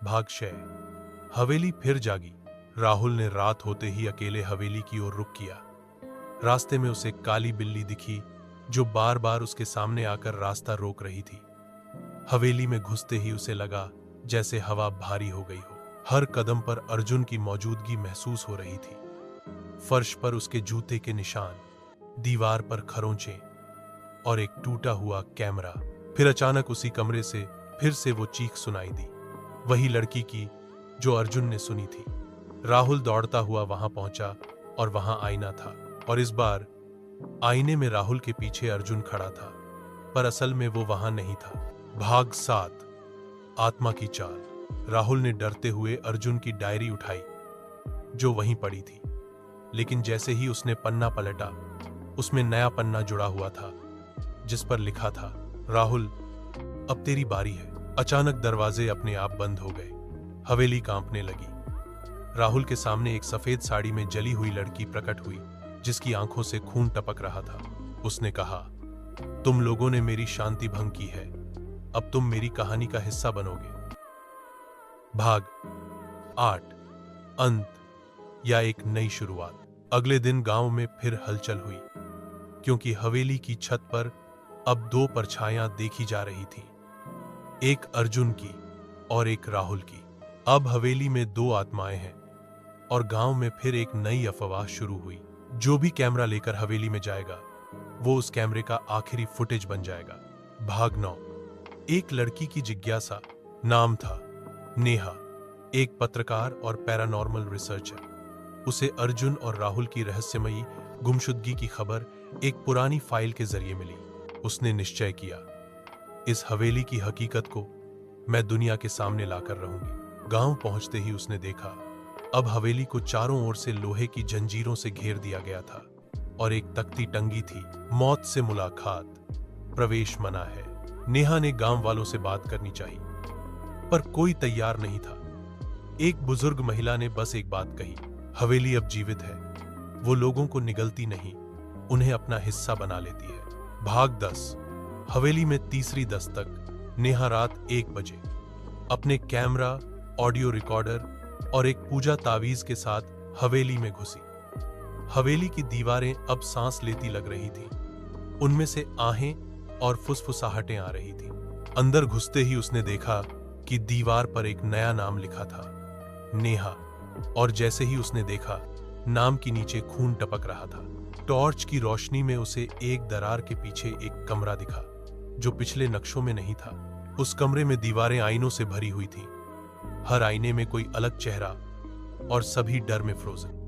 भागशय। हवेली फिर जागी। राहुल ने रात होते ही अकेले हवेली की ओर रुख किया। रास्ते में उसे काली बिल्ली दिखी जो बार बार उसके सामने आकर रास्ता रोक रही थी। हवेली में घुसते ही उसे लगा जैसे हवा भारी हो गई हो। हर कदम पर अर्जुन की मौजूदगी महसूस हो रही थी। फर्श पर उसके जूते के निशान, दीवार पर खरोंचे और एक टूटा हुआ कैमरा। फिर अचानक उसी कमरे से फिर से वो चीख सुनाई दी, वही लड़की की जो अर्जुन ने सुनी थी। राहुल दौड़ता हुआ वहां पहुंचा और वहां आईना था, और इस बार आईने में राहुल के पीछे अर्जुन खड़ा था, पर असल में वो वहां नहीं था। भाग 7, आत्मा की चाल। राहुल ने डरते हुए अर्जुन की डायरी उठाई जो वहीं पड़ी थी, लेकिन जैसे ही उसने पन्ना पलटा, उसमें नया पन्ना जुड़ा हुआ था जिस पर लिखा था, राहुल अब तेरी बारी है। अचानक दरवाजे अपने आप बंद हो गए। हवेली कांपने लगी। राहुल के सामने एक सफेद साड़ी में जली हुई लड़की प्रकट हुई जिसकी आंखों से खून टपक रहा था। उसने कहा, तुम लोगों ने मेरी शांति भंग की है, अब तुम मेरी कहानी का हिस्सा बनोगे। भाग 8, अंत या एक नई शुरुआत। अगले दिन गांव में फिर हलचल हुई, क्योंकि हवेली की छत पर अब 2 परछाइयां देखी जा रही थीं, एक अर्जुन की और एक राहुल की। अब हवेली में 2 आत्माएं हैं और गांव में फिर एक नई अफवाह शुरू हुई। जो भी कैमरा लेकर हवेली में जाएगा वो उस कैमरे का आखिरी फुटेज बन जाएगा। भाग 9, एक लड़की की जिज्ञासा। नाम था नेहा, एक पत्रकार और पैरानॉर्मल रिसर्चर। उसे अर्जुन और राहुल की रहस्यमयी गुमशुदगी की खबर एक पुरानी फाइल के जरिए मिली। उसने निश्चय किया, इस हवेली की हकीकत को मैं दुनिया के सामने लाकर रहूंगी। गांव पहुंचते ही उसने देखा, अब हवेली को चारों ओर से लोहे की जंजीरों से घेर दिया गया था और एक तख्ती टंगी थी, मौत से मुलाकात, प्रवेश मना है। नेहा ने गांव वालों से बात करनी चाहिए, पर कोई तैयार नहीं था। एक बुजुर्ग महिला ने बस एक बात कही, हवेली अब जीवित है, वो लोगों को निगलती नहीं, उन्हें अपना हिस्सा बना लेती है। भाग 10, हवेली में तीसरी दस्तक। नेहा रात 1 बजे अपने कैमरा, ऑडियो रिकॉर्डर और एक पूजा तावीज के साथ हवेली में घुसी। हवेली की दीवारें अब सांस लेती लग रही थीं, उनमें से आहें और फुसफुसाहटें आ रही थीं। अंदर घुसते ही उसने देखा कि दीवार पर एक नया नाम लिखा था, नेहा, और जैसे ही उसने देखा, नाम के नीचे खून टपक रहा था। टॉर्च की रोशनी में उसे एक दरार के पीछे एक कमरा दिखा जो पिछले नक्शों में नहीं था। उस कमरे में दीवारें आईनों से भरी हुई थीं, हर आईने में कोई अलग चेहरा और सभी डर में फ्रोजन।